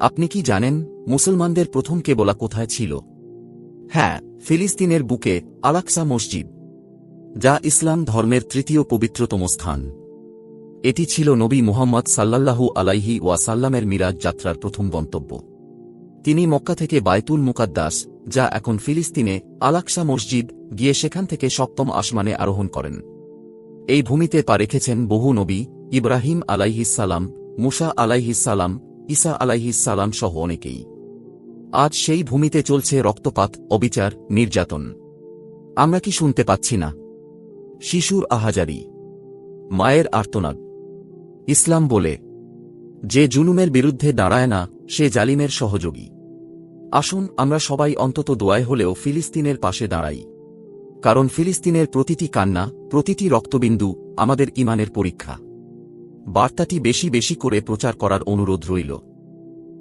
আপনি কি জানেন মুসলমানদের প্রথম কেবলা কোথায় ছিল? হ্যাঁ, ফিলিস্তিনের বুকে আল-আকসা মসজিদ, যা ইসলাম ধর্মের তৃতীয় পবিত্রতম স্থান। এটি ছিল নবী মুহাম্মদ সাল্লাল্লাহু আলাইহি ওয়াসাল্লামের মিরাজ যাত্রার প্রথম গন্তব্য। তিনি মক্কা থেকে বায়তুল মুকাদ্দাস, যা এখন ফিলিস্তিনে, আল-আকসা মসজিদ গিয়ে সেখান থেকে সপ্তম আসমানে আরোহণ করেন। এই ভূমিতে পা রেখেছেন বহু নবী, ইব্রাহিম আলাইহিসসালাম, মুসা আলাইহিসসালাম, ঈসা আলাইহিসসালাম সহ অনেকেই। আজ সেই ভূমিতে চলছে রক্তপাত, অবিচার, নির্যাতন। আমরা কি শুনতে পাচ্ছি না? শিশুর আহাজারি, মায়ের আর্তনাদ। ইসলাম বলে, যে জুলুমের বিরুদ্ধে দাঁড়ায় না সে জালিমের সহযোগী। আসুন আমরা সবাই অন্তত দোয়ায় হলেও ফিলিস্তিনের পাশে দাঁড়াই। কারণ ফিলিস্তিনের প্রতিটি কান্না, প্রতিটি রক্তবিন্দু আমাদের ঈমানের পরীক্ষা। বার্তাটি বেশি বেশি করে প্রচার করার অনুরোধ রইল।